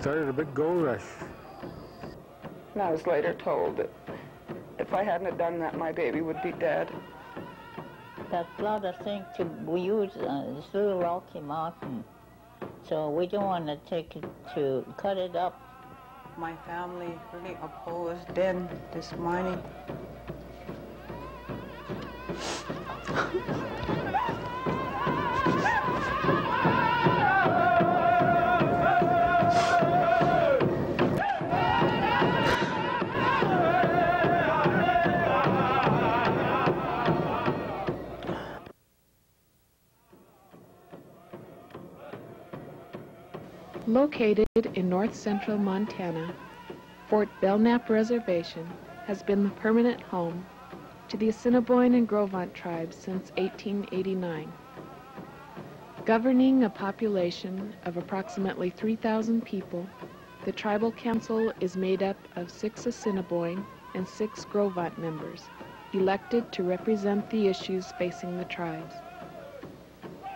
started a big gold rush. And I was later told that if I hadn't have done that, my baby would be dead. That lot of things we use is through Rocky Mountain, so we don't want to take it to cut it up. My family really opposed then this mining. Located in north-central Montana, Fort Belknap Reservation has been the permanent home to the Assiniboine and Gros Ventre tribes since 1889. Governing a population of approximately 3,000 people, the Tribal Council is made up of 6 Assiniboine and 6 Gros Ventre members, elected to represent the issues facing the tribes.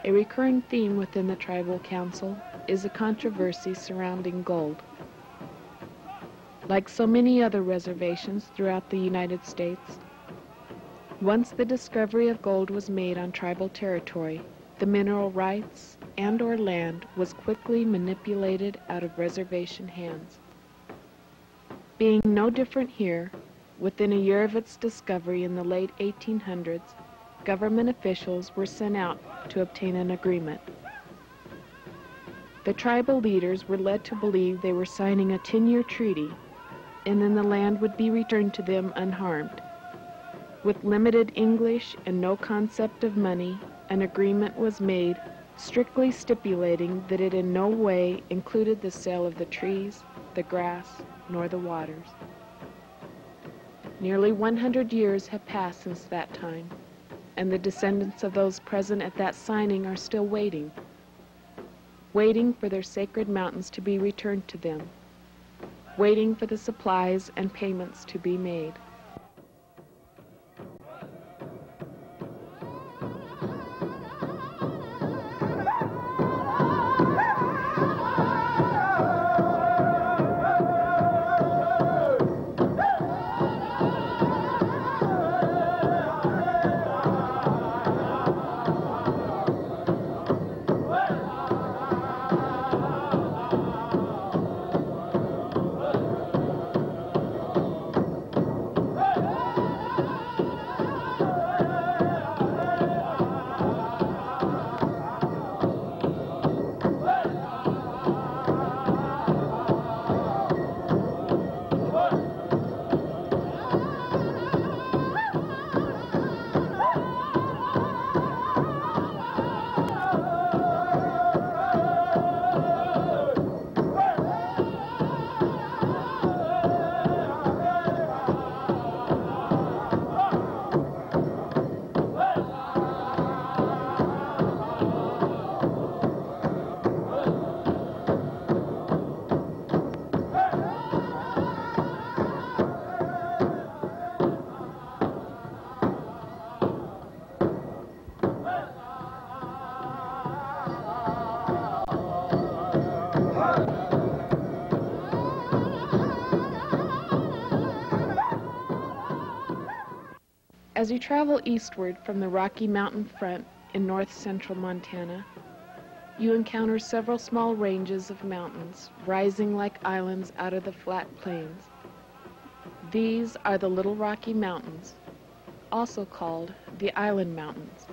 A recurring theme within the Tribal Council is a controversy surrounding gold. Like so many other reservations throughout the United States, once the discovery of gold was made on tribal territory, the mineral rights and/or land was quickly manipulated out of reservation hands. Being no different here, within a year of its discovery in the late 1800s, government officials were sent out to obtain an agreement. The tribal leaders were led to believe they were signing a 10-year treaty, and then the land would be returned to them unharmed. With limited English and no concept of money, an agreement was made strictly stipulating that it in no way included the sale of the trees, the grass, nor the waters. Nearly 100 years have passed since that time, and the descendants of those present at that signing are still waiting for their sacred mountains to be returned to them, waiting for the supplies and payments to be made. As you travel eastward from the Rocky Mountain front in north-central Montana, you encounter several small ranges of mountains rising like islands out of the flat plains. These are the Little Rocky Mountains, also called the Island Mountains.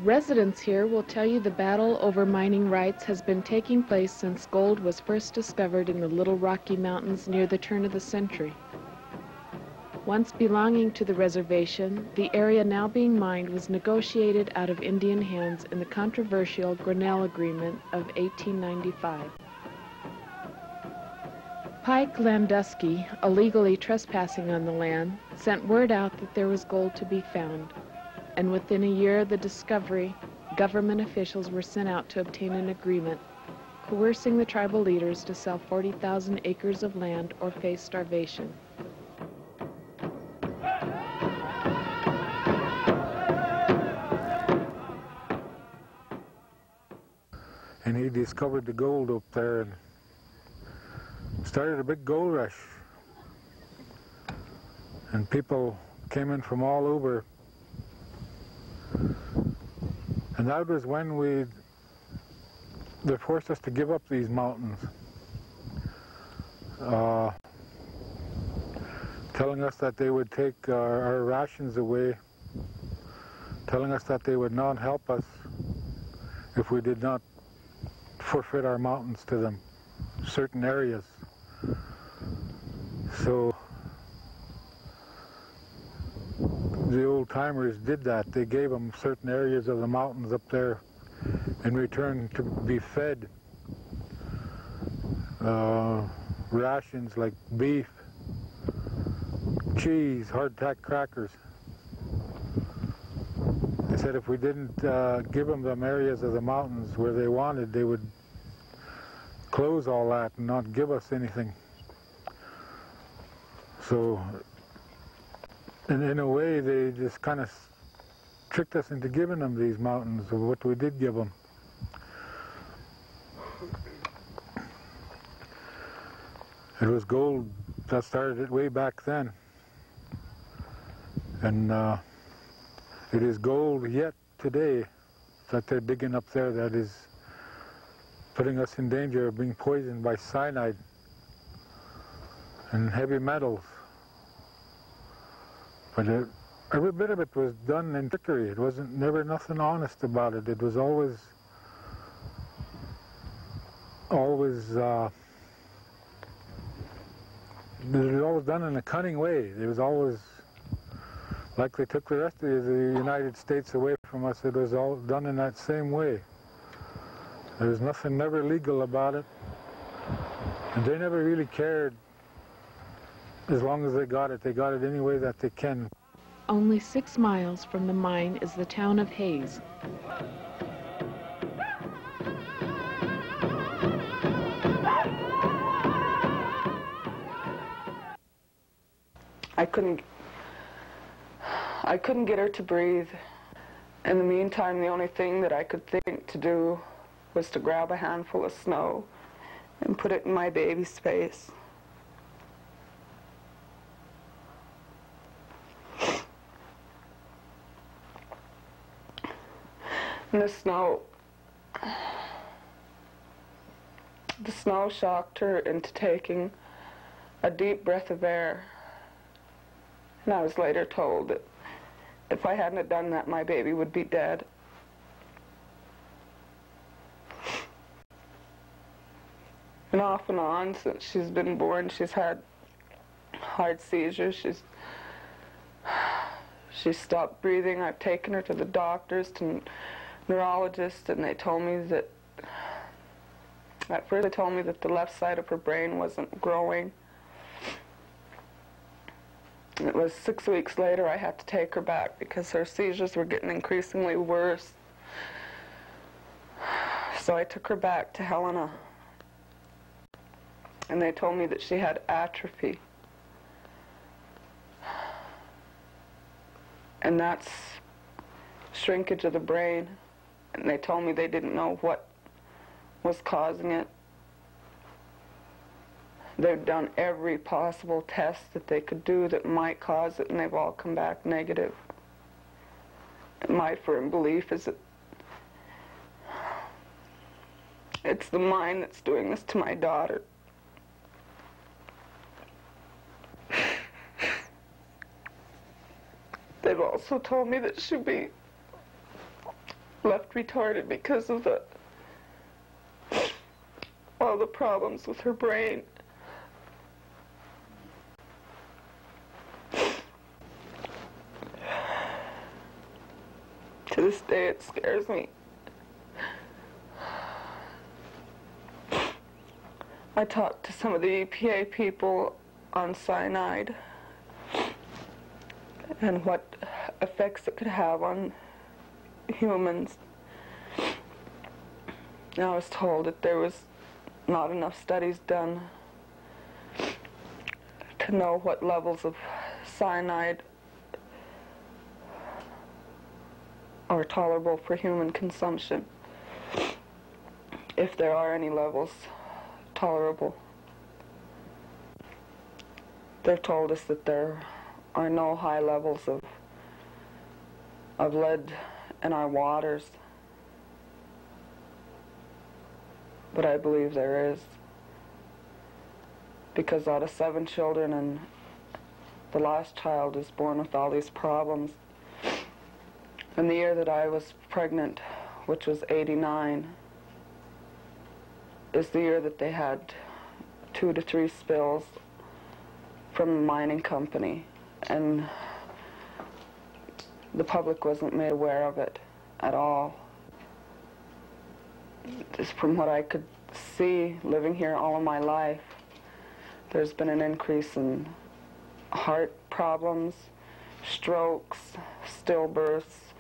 Residents here will tell you the battle over mining rights has been taking place since gold was first discovered in the Little Rocky Mountains near the turn of the century. Once belonging to the reservation, the area now being mined was negotiated out of Indian hands in the controversial Grinnell Agreement of 1895. Pike Landusky, illegally trespassing on the land, sent word out that there was gold to be found, and within a year of the discovery, government officials were sent out to obtain an agreement, coercing the tribal leaders to sell 40,000 acres of land or face starvation. And he discovered the gold up there and started a big gold rush. And people came in from all over. And that was when they forced us to give up these mountains. Telling us that they would take our rations away, telling us that they would not help us if we did not forfeit our mountains to them, certain areas. So the old-timers did that. They gave them certain areas of the mountains up there in return to be fed rations like beef, cheese, hardtack crackers. They said if we didn't give them areas of the mountains where they wanted, they would close all that and not give us anything. So in a way, they just kind of tricked us into giving them these mountains of what we did give them. It was gold that started it way back then. And it is gold yet today that they're digging up there that is putting us in danger of being poisoned by cyanide and heavy metals. But every bit of it was done in trickery. It wasn't never nothing honest about it. It was always done in a cunning way. It was always like they took the rest of the United States away from us. It was all done in that same way. There was nothing never legal about it, and they never really cared. As long as they got it any way that they can. Only 6 miles from the mine is the town of Hays. I couldn't get her to breathe. In the meantime, the only thing that I could think to do was to grab a handful of snow and put it in my baby's face. And the snow shocked her into taking a deep breath of air. And I was later told that if I hadn't have done that, my baby would be dead. And off and on, since she's been born, she's had hard seizures. She's stopped breathing. I've taken her to the doctors, to neurologists, and they told me that, at first they told me that the left side of her brain wasn't growing. And it was 6 weeks later I had to take her back because her seizures were getting increasingly worse. So I took her back to Helena, and they told me that she had atrophy. And that's shrinkage of the brain. And they told me they didn't know what was causing it. They've done every possible test that they could do that might cause it, and they've all come back negative. And my firm belief is that it's the mind that's doing this to my daughter. They've also told me that she'll be left retarded because of all the problems with her brain. To this day, it scares me. I talked to some of the EPA people on cyanide and what effects it could have on humans. And I was told that there was not enough studies done to know what levels of cyanide are tolerable for human consumption. if there are any levels tolerable. They've told us that there are no high levels of lead in our waters, but I believe there is, because out of 7 children, and the last child is born with all these problems. And the year that I was pregnant, which was '89, is the year that they had 2 to 3 spills from a mining company, and the public wasn't made aware of it at all. Just from what I could see living here all of my life, there's been an increase in heart problems, strokes, stillbirths,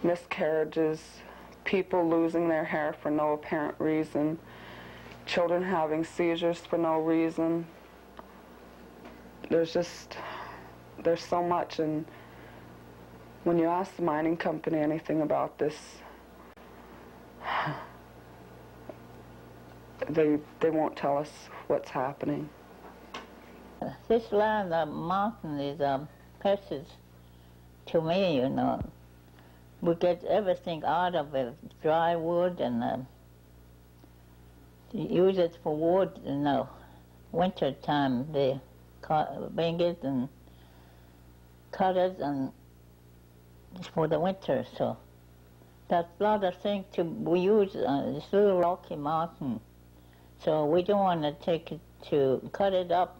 miscarriages, people losing their hair for no apparent reason, children having seizures for no reason. There's so much, and when you ask the mining company anything about this, they won't tell us what's happening. This land, the mountain, is precious to me, you know. We get everything out of it, dry wood, and use it for wood in the winter time. They bring it and cut it, and it's for the winter. So that's a lot of things we use this little rocky mountain. So we don't want to take it to cut it up.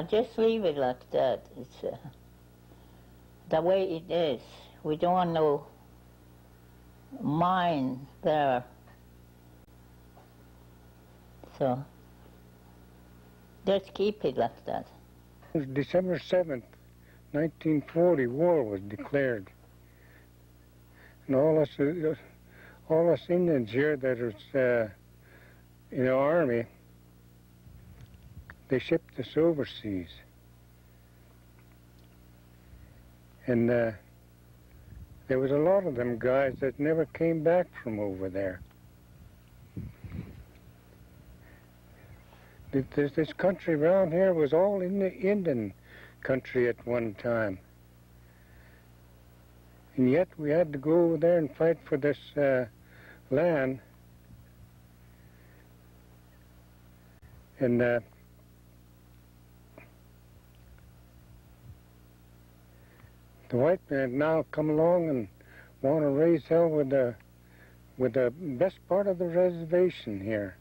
Just leave it like that. It's the way it is. We don't want no mine there. So just keep it like that. December 7th, 1940, war was declared. And all us Indians here that was in the army, they shipped us overseas. And there was a lot of them guys that never came back from over there. This country around here was all in the Indian country at one time. And yet we had to go over there and fight for this land. And the white men now come along and want to raise hell with the best part of the reservation here,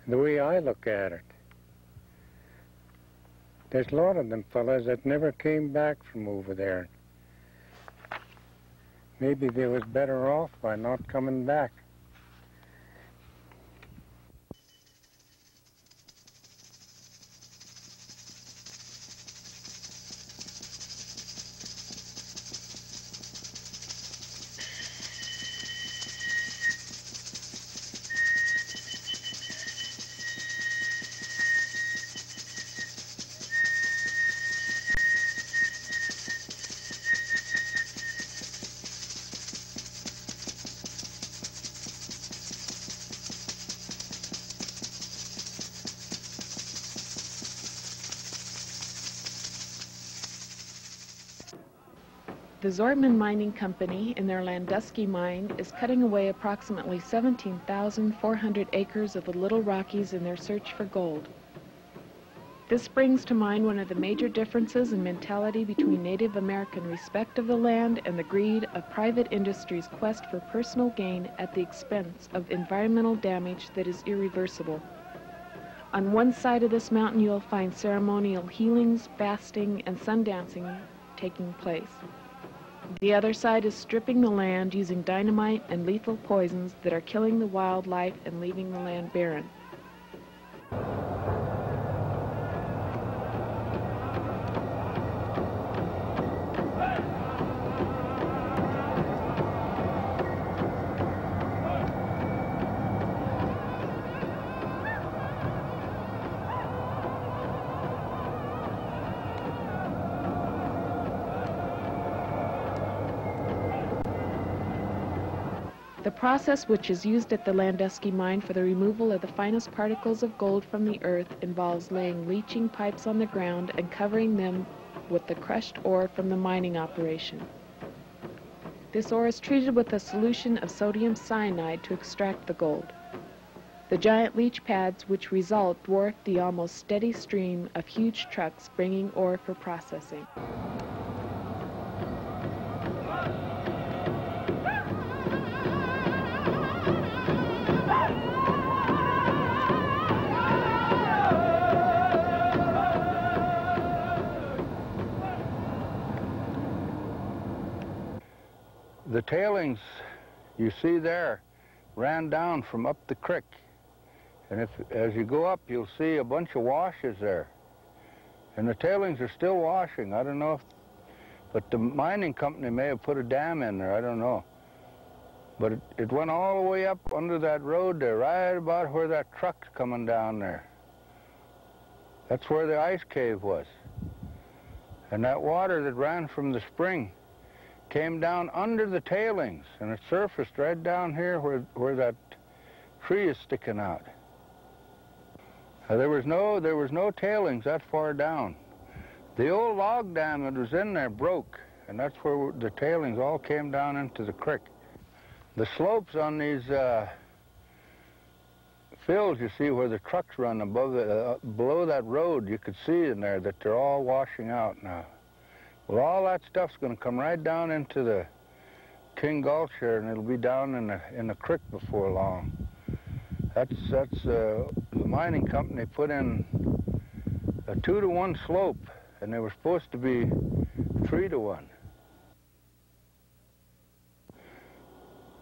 the way I look at it. There's a lot of them fellas that never came back from over there. Maybe they was better off by not coming back. The Zortman Mining Company in their Landusky mine is cutting away approximately 17,400 acres of the Little Rockies in their search for gold. This brings to mind one of the major differences in mentality between Native American respect of the land and the greed of private industry's quest for personal gain at the expense of environmental damage that is irreversible. On one side of this mountain you'll find ceremonial healings, fasting, and sundancing taking place. The other side is stripping the land using dynamite and lethal poisons that are killing the wildlife and leaving the land barren. The process which is used at the Landusky mine for the removal of the finest particles of gold from the earth involves laying leaching pipes on the ground and covering them with the crushed ore from the mining operation. This ore is treated with a solution of sodium cyanide to extract the gold. The giant leach pads which result dwarf the almost steady stream of huge trucks bringing ore for processing. The tailings you see there ran down from up the creek. And as you go up, you'll see a bunch of washes there. And the tailings are still washing. I don't know but the mining company may have put a dam in there, I don't know. But it went all the way up under that road there, right about where that truck's coming down there. That's where the ice cave was. And that water that ran from the spring came down under the tailings, and it surfaced right down here where that tree is sticking out. There was no tailings that far down. The old log dam that was in there broke, and that's where the tailings all came down into the creek. The slopes on these fills, you see where the trucks run above below that road, you could see in there that they're all washing out now. Well, all that stuff's going to come right down into the King Gulch here, and it'll be down in the creek before long. That's the mining company put in a 2-to-1 slope, and they were supposed to be 3-to-1.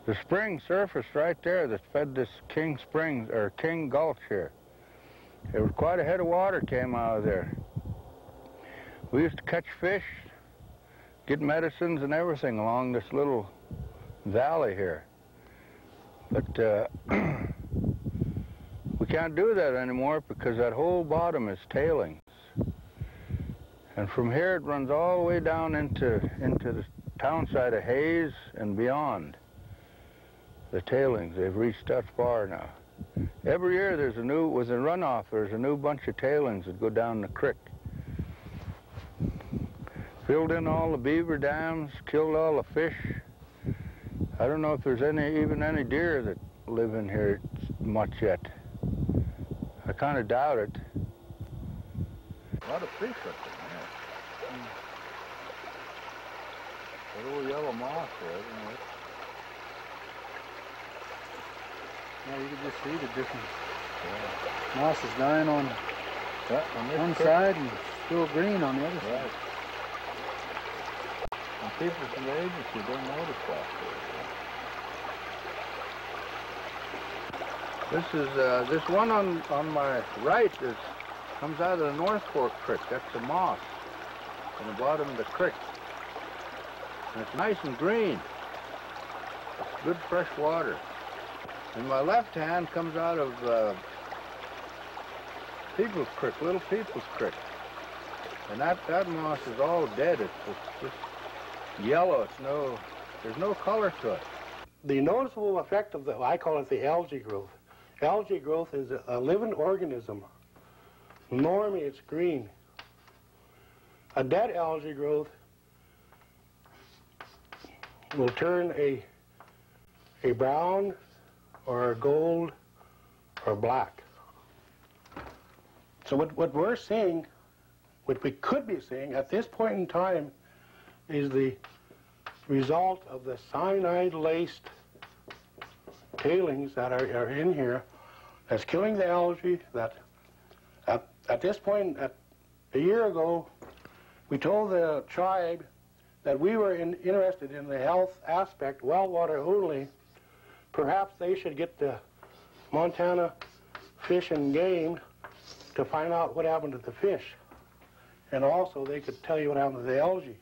The spring surfaced right there that fed this King Springs or King Gulch here. There was quite a head of water came out of there. We used to catch fish, get medicines and everything along this little valley here. But we can't do that anymore because that whole bottom is tailings. And from here it runs all the way down into the town side of Hayes and beyond. The tailings, they've reached that far now. Every year there's with a runoff, there's a new bunch of tailings that go down the creek. Filled in all the beaver dams, killed all the fish. I don't know if there's even any deer that live in here much yet. I kind of doubt it. A lot of fish up there, man. That little yellow moss there, I don't know. Yeah, you can just see the difference. Yeah. Moss is dying on one side and still green on the other side. And people from the agency don't notice that. This one on my right comes out of the North Fork Creek. That's the moss on the bottom of the creek. And it's nice and green. It's good fresh water. And my left hand comes out of People's Creek, Little People's Creek. And that moss is all dead. It's just yellow. There's no color to it. The noticeable effect of I call it the algae growth. Algae growth is a living organism. Normally it's green. A dead algae growth will turn a brown or a gold or black. So what we're seeing, what we could be seeing at this point in time, is the result of the cyanide-laced tailings that are in here that's killing the algae. That at this point, a year ago, we told the tribe that we were interested in the health aspect, well water only. Perhaps they should get the Montana Fish and Game to find out what happened to the fish. And also they could tell you what happened to the algae.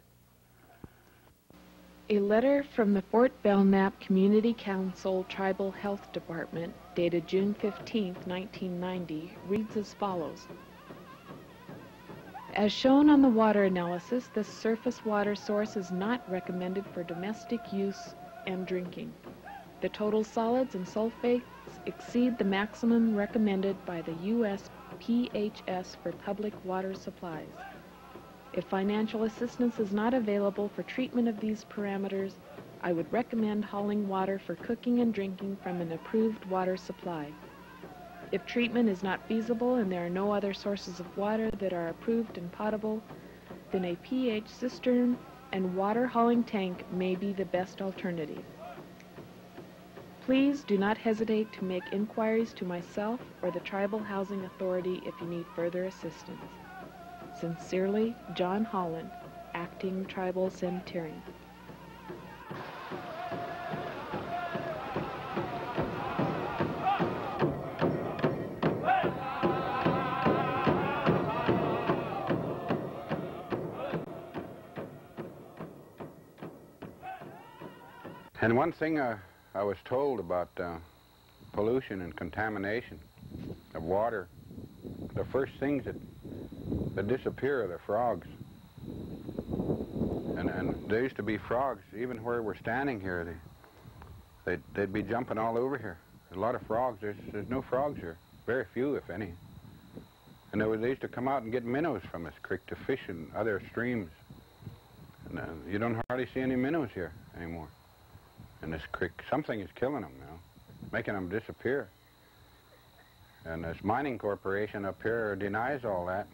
A letter from the Fort Belknap Community Council Tribal Health Department, dated June 15, 1990, reads as follows. As shown on the water analysis, this surface water source is not recommended for domestic use and drinking. The total solids and sulfates exceed the maximum recommended by the U.S. PHS for public water supplies. If financial assistance is not available for treatment of these parameters, I would recommend hauling water for cooking and drinking from an approved water supply. If treatment is not feasible and there are no other sources of water that are approved and potable, then a pH cistern and water hauling tank may be the best alternative. Please do not hesitate to make inquiries to myself or the Tribal Housing Authority if you need further assistance. Sincerely, John Holland, Acting Tribal Sanitarian. And one thing I was told about pollution and contamination of water, the first things that disappear are the frogs. And there used to be frogs, even where we're standing here, they'd be jumping all over here. There's a lot of frogs. There's no frogs here, very few, if any. And they used to come out and get minnows from this creek to fish in other streams. And you don't hardly see any minnows here anymore. In this creek, something is killing them now, making them disappear. And this mining corporation up here denies all that.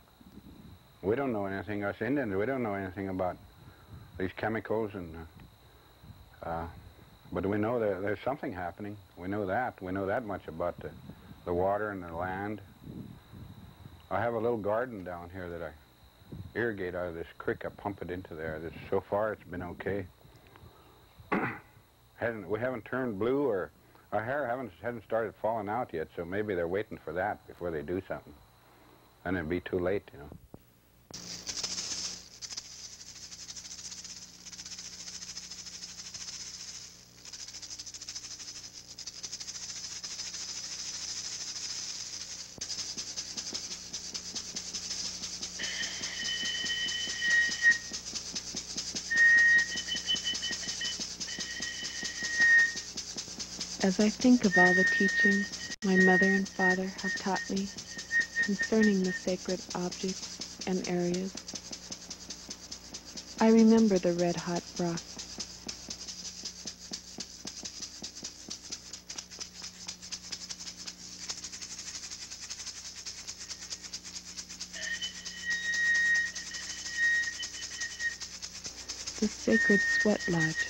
We don't know anything, us Indians, we don't know anything about these chemicals, and but we know that there's something happening. We know that. We know that much about the water and the land. I have a little garden down here that I irrigate out of this creek. I pump it into there. So far it's been okay. We haven't turned blue, or our hair hasn't started falling out yet, so maybe they're waiting for that before they do something. And it'd be too late, you know. As I think of all the teachings my mother and father have taught me concerning the sacred objects and areas, I remember the red-hot broth. The sacred sweat lodge.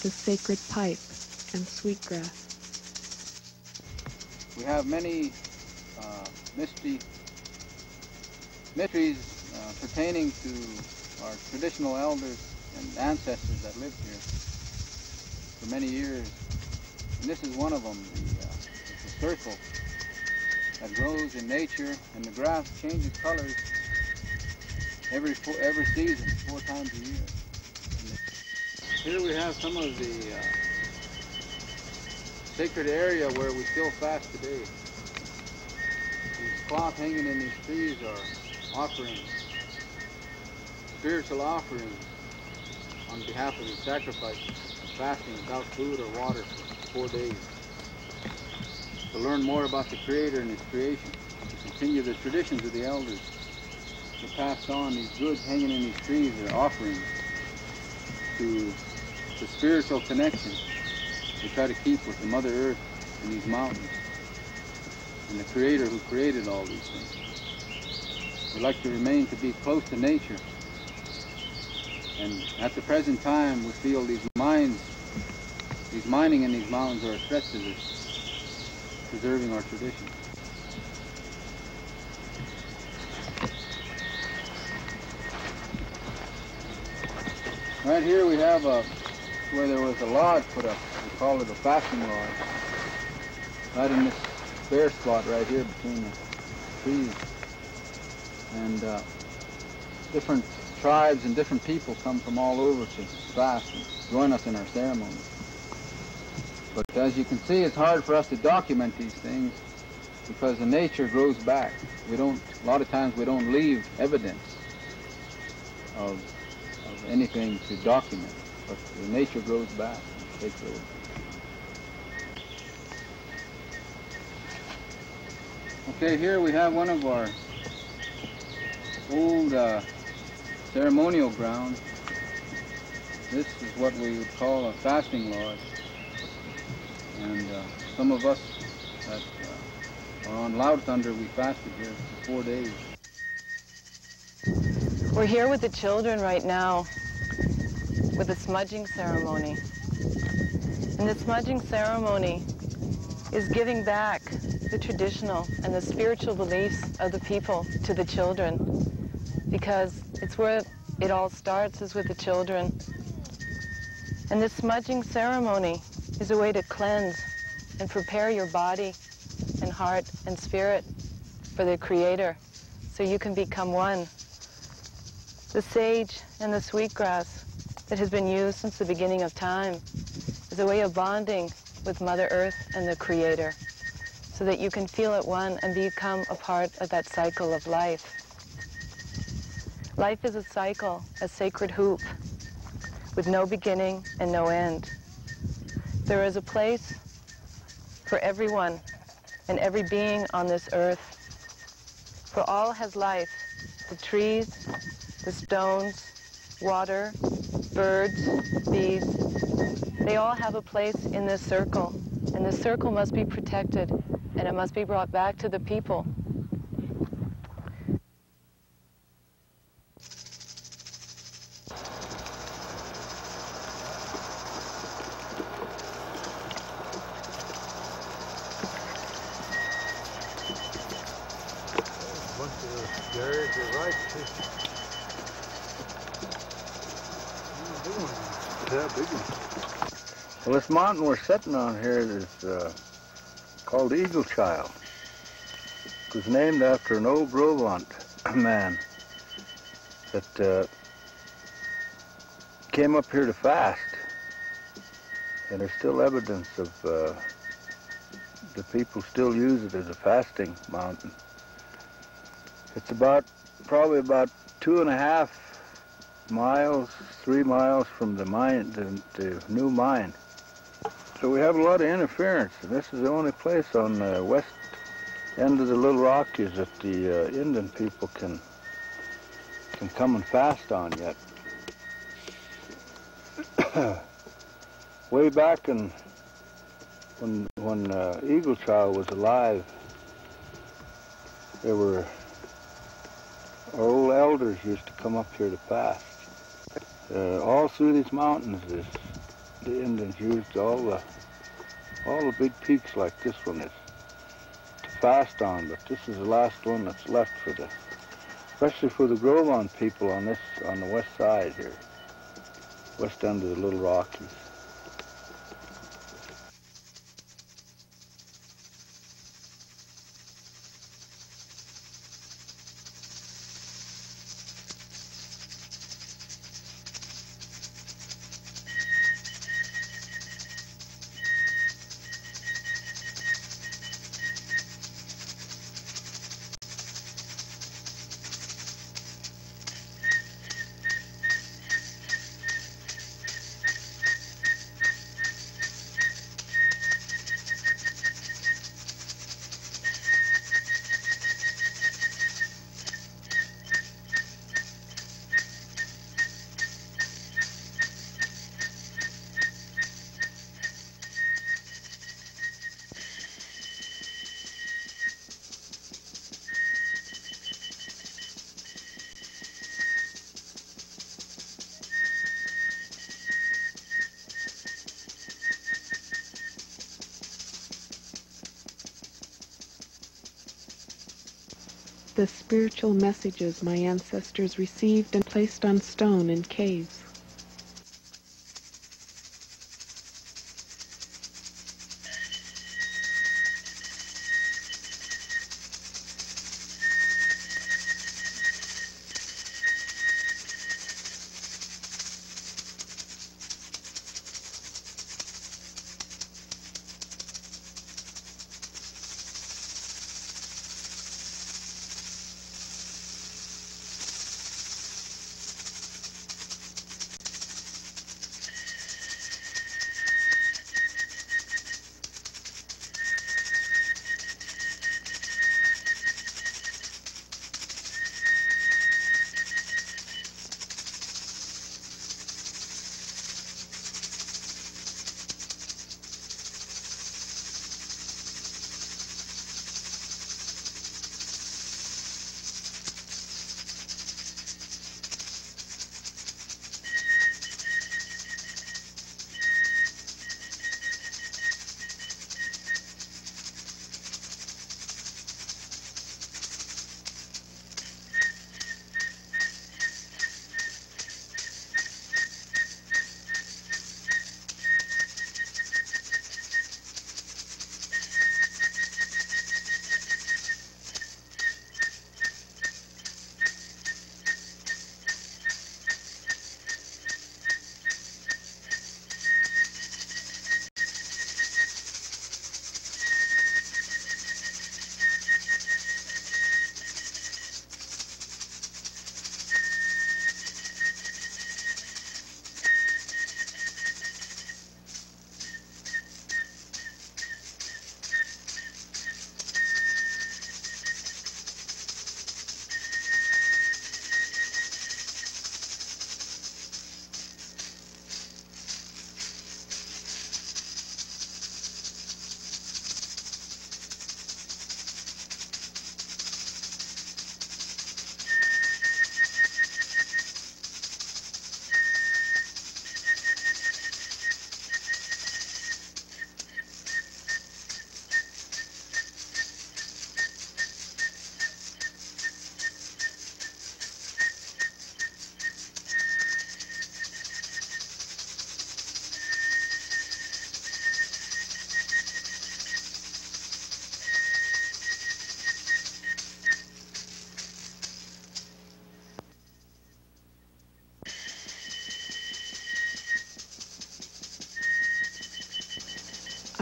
The sacred pipe and sweetgrass. We have many mysteries pertaining to our traditional elders and ancestors that lived here for many years. And this is one of them, it's a circle that grows in nature, and the grass changes colors every season, 4 times a year. Here we have some of the sacred area where we still fast today. These cloth hanging in these trees are offerings, spiritual offerings on behalf of the sacrifice of fasting without food or water for 4 days. To learn more about the Creator and His creation, to continue the traditions of the elders, to pass on these goods hanging in these trees are offerings to the spiritual connection we try to keep with the Mother Earth and these mountains and the Creator who created all these things. We like to remain to be close to nature, and at the present time we feel these mining in these mountains are a threat to this, preserving our traditions. Right here we have where there was a lodge put up. We call it a fasting lodge. Right in this bare spot right here between the trees. And different tribes and different people come from all over to fast and join us in our ceremonies. But as you can see, it's hard for us to document these things because the nature grows back. A lot of times we don't leave evidence of anything to document, but the nature grows back and takes over. Okay, here we have one of our old ceremonial grounds. This is what we would call a fasting lodge. And some of us that are on Loud Thunder, we fasted here for 4 days. We're here with the children right now with the smudging ceremony. And the smudging ceremony is giving back the traditional and the spiritual beliefs of the people to the children, because it's where it all starts, is with the children. And this smudging ceremony is a way to cleanse and prepare your body and heart and spirit for the Creator, so you can become one. The sage and the sweetgrass that has been used since the beginning of time is a way of bonding with Mother Earth and the Creator, so that you can feel at one and become a part of that cycle of life. Life is a cycle, a sacred hoop, with no beginning and no end. There is a place for everyone and every being on this earth. For all has life, the trees, the stones, water, birds, bees. They all have a place in this circle, and this circle must be protected, and it must be brought back to the people. Well, this mountain we're sitting on here is called Eagle Child. It was named after an old Gros Ventre man that came up here to fast. And there's still evidence of the people still use it as a fasting mountain. It's probably about 2.5 miles, 3 miles from the mine, the new mine. So we have a lot of interference, and this is the only place on the west end of the Little Rockies that the Indian people can come and fast on yet. Way back when Eagle Child was alive, our old elders used to come up here to fast. All through these mountains, the Indians used all the big peaks like this one is to fast on, but this is the last one that's left especially for the Gros Ventre people on the west side here, west end of the Little Rockies. The spiritual messages my ancestors received and placed on stone in caves.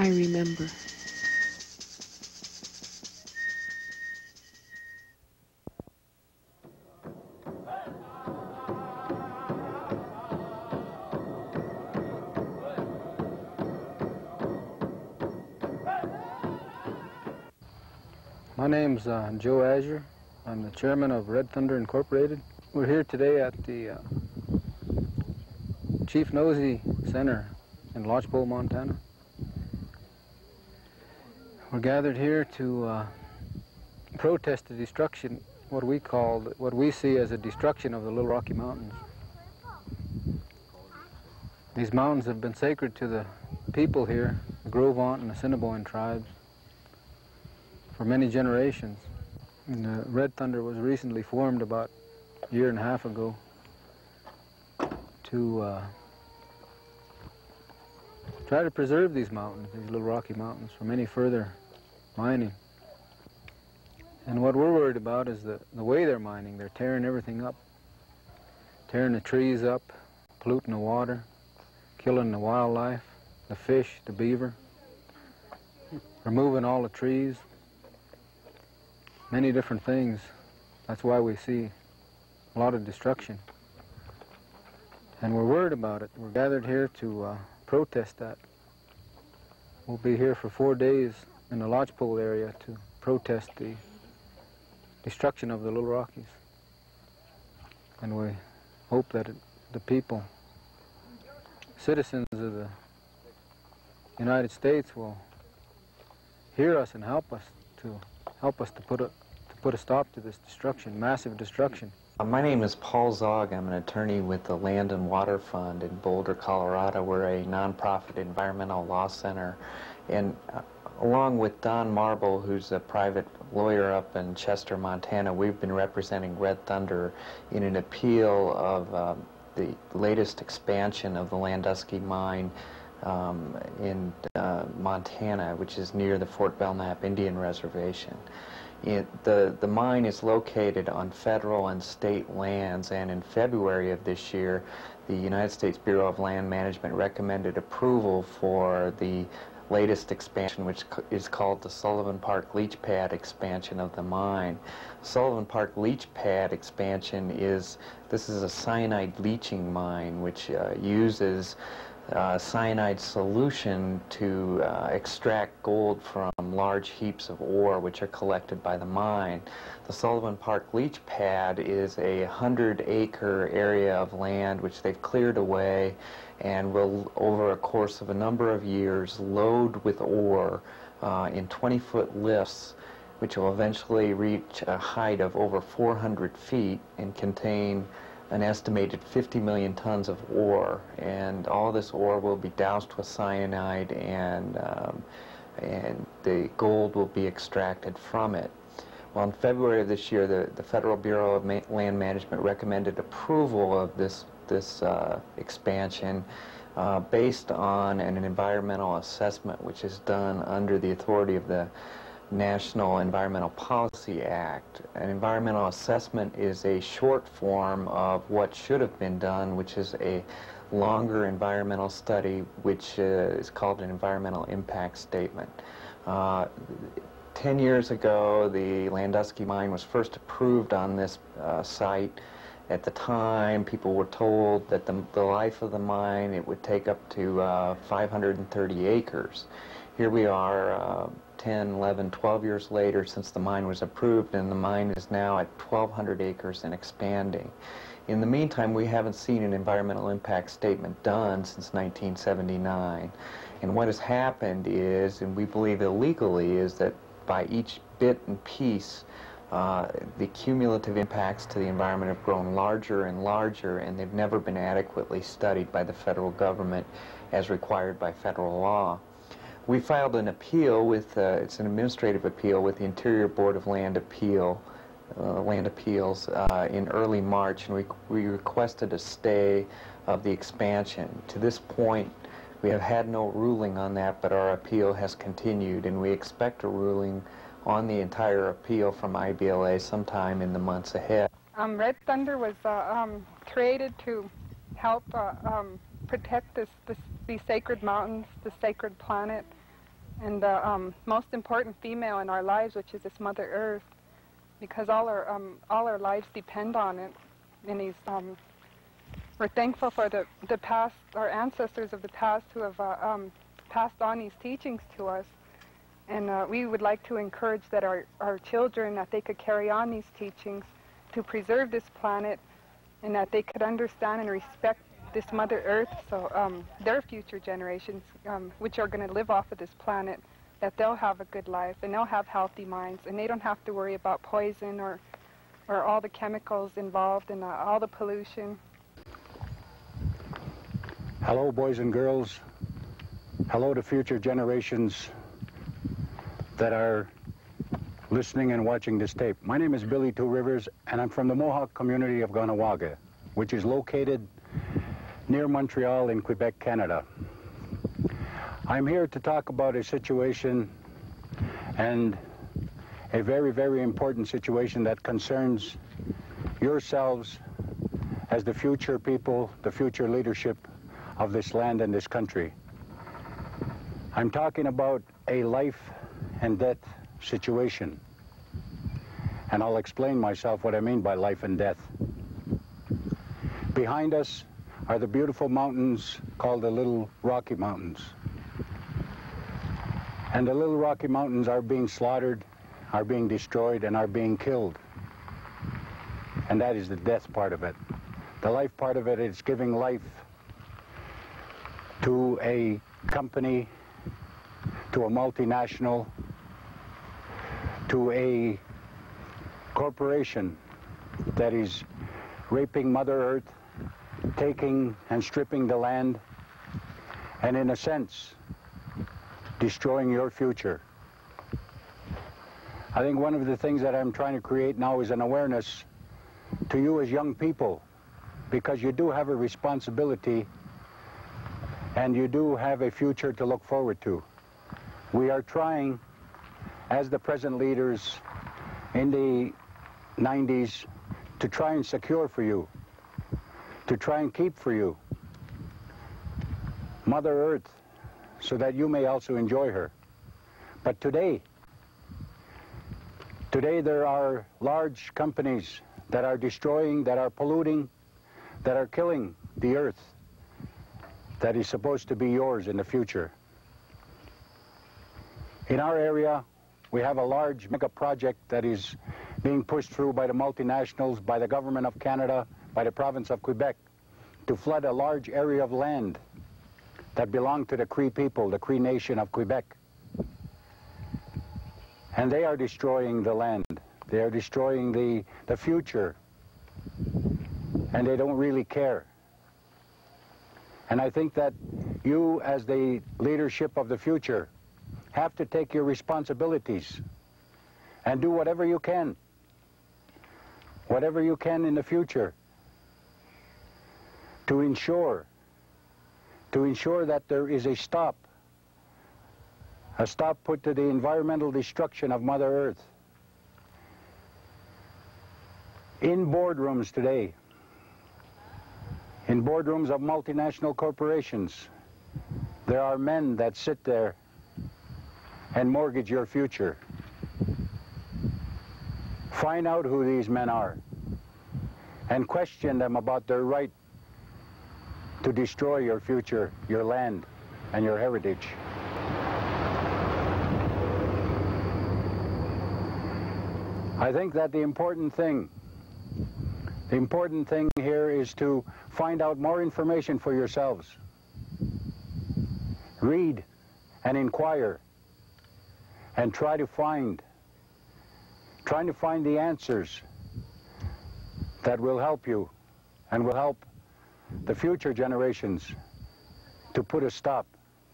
I remember. My name's Joe Azure. I'm the chairman of Red Thunder Incorporated. We're here today at the Chief Nosey Center in Lodgepole, Montana. We're gathered here to protest the destruction, what we see as a destruction of the Little Rocky Mountains. These mountains have been sacred to the people here, the Gros Ventre and Assiniboine tribes, for many generations. And Red Thunder was recently formed about a year and a half ago to try to preserve these mountains, these Little Rocky Mountains, from any further mining. And what we're worried about is the way they're mining. They're tearing everything up, tearing the trees up, polluting the water, killing the wildlife, the fish, the beaver, removing all the trees, many different things. That's why we see a lot of destruction. And we're worried about it. We're gathered here to protest that. We'll be here for 4 days in the Lodgepole area to protest the destruction of the Little Rockies. And we hope that the people, citizens of the United States, will hear us and help us to put a stop to this destruction, massive destruction. My name is Paul Zog. I'm an attorney with the Land and Water Fund in Boulder, Colorado. We're a nonprofit environmental law center. And along with Don Marble, who's a private lawyer up in Chester, Montana, we've been representing Red Thunder in an appeal of the latest expansion of the Landusky mine in Montana, which is near the Fort Belknap Indian Reservation. The mine is located on federal and state lands, and in February of this year, the United States Bureau of Land Management recommended approval for the latest expansion, which is called the Sullivan Park Leach Pad expansion of the mine. Sullivan Park Leach Pad expansion this is a cyanide leaching mine, which uses cyanide solution to extract gold from large heaps of ore which are collected by the mine. The Sullivan Park Leach Pad is a 100-acre area of land which they've cleared away and will, over a course of a number of years, load with ore in 20-foot lifts, which will eventually reach a height of over 400 feet and contain an estimated 50 million tons of ore, and all this ore will be doused with cyanide, and the gold will be extracted from it. Well, in February of this year, the Federal Bureau of Land Management recommended approval of this expansion based on an environmental assessment which is done under the authority of the National Environmental Policy Act. An environmental assessment is a short form of what should have been done, which is a longer environmental study, which is called an environmental impact statement. 10 years ago, the Landusky mine was first approved on this site. At the time, people were told that the life of the mine, it would take up to 530 acres. Here we are 10, 11, 12 years later since the mine was approved, and the mine is now at 1,200 acres and expanding. In the meantime, we haven't seen an environmental impact statement done since 1979. And what has happened is, and we believe illegally, is that by each bit and piece, the cumulative impacts to the environment have grown larger and larger, and they've never been adequately studied by the federal government as required by federal law. We filed an appeal with, it's an administrative appeal with the Interior Board of Land Appeals in early March, and we requested a stay of the expansion. To this point, we have had no ruling on that, but our appeal has continued, and we expect a ruling on the entire appeal from IBLA sometime in the months ahead. Red Thunder was created to help protect these sacred mountains, the sacred planet, and the most important female in our lives, which is this Mother Earth, because all our lives depend on it. And we're thankful for the past, our ancestors of the past who have passed on these teachings to us. And we would like to encourage that our children, that they could carry on these teachings to preserve this planet, and that they could understand and respect this Mother Earth, so their future generations, which are going to live off of this planet, that they'll have a good life and they'll have healthy minds, and they don't have to worry about poison or all the chemicals involved and all the pollution. Hello, boys and girls. Hello to future generations that are listening and watching this tape. My name is Billy Two Rivers, and I'm from the Mohawk community of Kahnawake, which is located near Montreal in Quebec, Canada. I'm here to talk about a situation, and a very, very important situation that concerns yourselves as the future people, the future leadership of this land and this country. I'm talking about a life and death situation. And I'll explain myself what I mean by life and death. Behind us are the beautiful mountains called the Little Rocky Mountains. And the Little Rocky Mountains are being slaughtered, are being destroyed, and are being killed. And that is the death part of it. The life part of it is giving life to a company, to a multinational, to a corporation that is raping Mother Earth, taking and stripping the land, and in a sense, destroying your future. I think one of the things that I'm trying to create now is an awareness to you as young people, because you do have a responsibility and you do have a future to look forward to. We are trying, as the present leaders in the 90s, to try and secure for you, to try and keep for you Mother Earth, so that you may also enjoy her. But today there are large companies that are destroying, that are polluting, that are killing the earth that is supposed to be yours in the future. In our area, we have a large mega project that is being pushed through by the multinationals, by the government of Canada, by the province of Quebec, to flood a large area of land that belonged to the Cree people, the Cree nation of Quebec. And they are destroying the land. They are destroying the future. And they don't really care. And I think that you, as the leadership of the future, have to take your responsibilities and do whatever you can in the future to ensure that there is a stop put to the environmental destruction of Mother Earth. In boardrooms today, in boardrooms of multinational corporations, there are men that sit there and mortgage your future. Find out who these men are and question them about their right to destroy your future, your land, and your heritage. I think that the important thing here is to find out more information for yourselves. Read and inquire and try to find the answers that will help you and will help the future generations to put a stop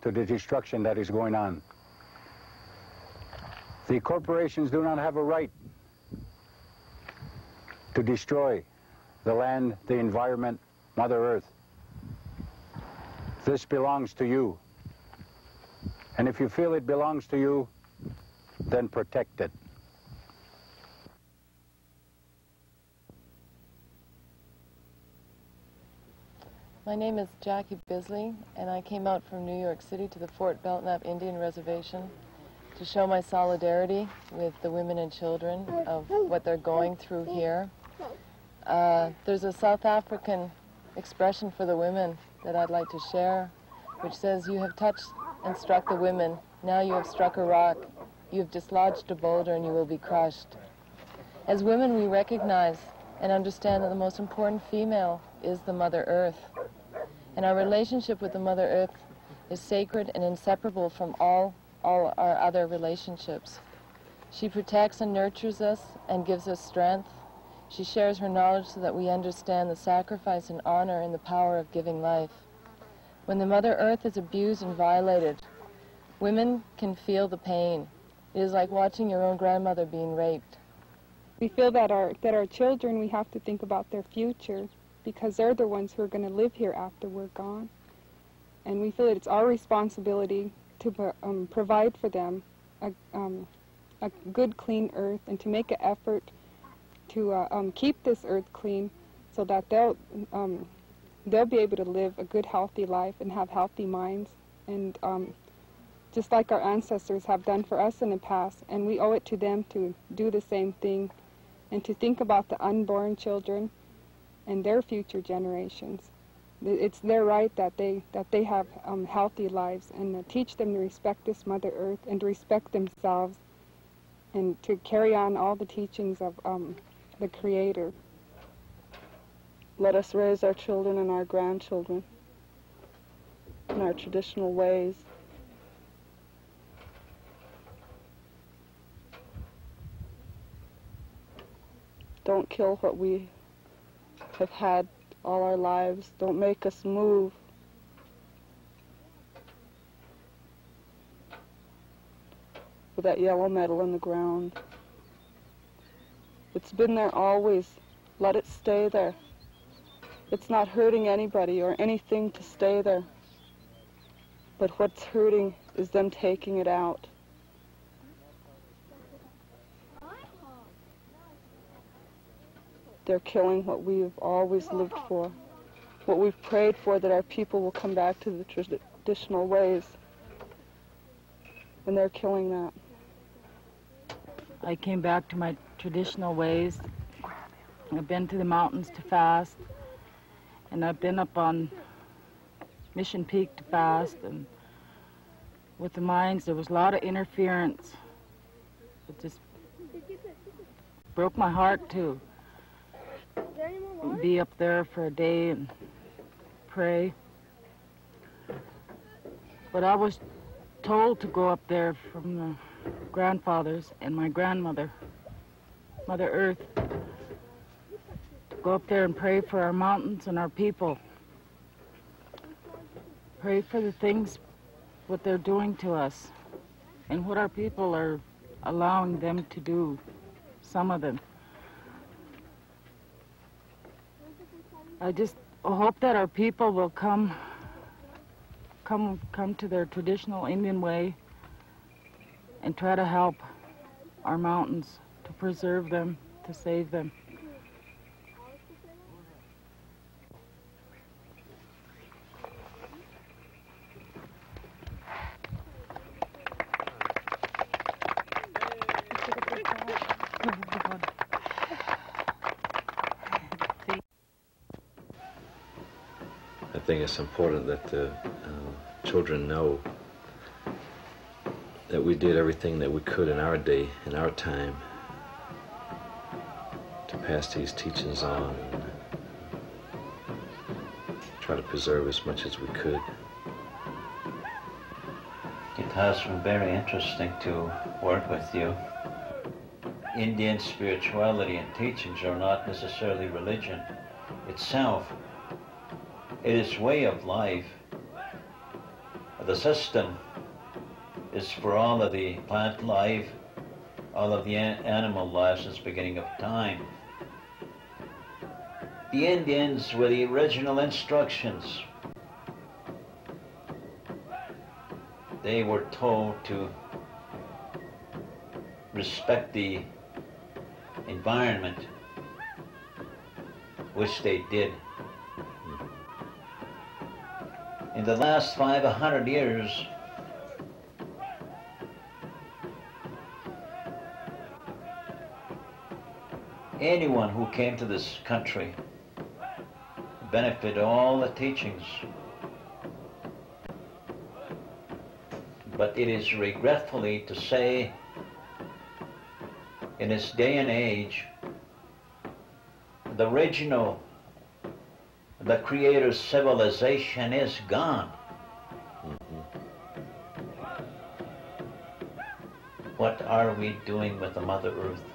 to the destruction that is going on. The corporations do not have a right to destroy the land, the environment, Mother Earth. This belongs to you. And if you feel it belongs to you, then protect it. My name is Jackie Bisley, and I came out from New York City to the Fort Belknap Indian Reservation to show my solidarity with the women and children of what they're going through here. There's a South African expression for the women that I'd like to share, which says, "You have touched and struck the women. Now you have struck a rock. You have dislodged a boulder and you will be crushed." As women, we recognize and understand that the most important female is the Mother Earth. And our relationship with the Mother Earth is sacred and inseparable from all our other relationships. She protects and nurtures us and gives us strength. She shares her knowledge so that we understand the sacrifice and honor and the power of giving life. When the Mother Earth is abused and violated, women can feel the pain. It is like watching your own grandmother being raped. We feel that our children, we have to think about their future, because they're the ones who are going to live here after we're gone. And we feel that it's our responsibility to provide for them a good, clean earth, and to make an effort to keep this earth clean so that they'll be able to live a good, healthy life and have healthy minds, and just like our ancestors have done for us in the past. And we owe it to them to do the same thing and to think about the unborn children and their future generations. It's their right that they have healthy lives, and teach them to respect this Mother Earth and to respect themselves, and to carry on all the teachings of the Creator. Let us raise our children and our grandchildren in our traditional ways. Don't kill what we have had all our lives. Don't make us move. With that yellow metal in the ground. It's been there always. Let it stay there. It's not hurting anybody or anything to stay there. But what's hurting is them taking it out. They're killing what we've always lived for, what we've prayed for, that our people will come back to the traditional ways. And they're killing that. I came back to my traditional ways. I've been to the mountains to fast, and I've been up on Mission Peak to fast, and with the mines there was a lot of interference. It just broke my heart to be up there for a day and pray. But I was told to go up there from the grandfathers and my grandmother, Mother Earth, to go up there and pray for our mountains and our people. Pray for the things, what they're doing to us, and what our people are allowing them to do, some of them. I just hope that our people will come to their traditional Indian way and try to help our mountains, to preserve them, to save them. I think it's important that the children know that we did everything that we could in our day, in our time, to pass these teachings on and try to preserve as much as we could. It has been very interesting to work with you. Indian spirituality and teachings are not necessarily religion itself. It is way of life. The system is for all of the plant life, all of the animal life since the beginning of time. The Indians were the original instructions. They were told to respect the environment, which they did. In the last 500 years, anyone who came to this country benefited all the teachings. But it is regretfully to say, in this day and age, the original, the Creator's civilization is gone. What are we doing with the Mother Earth?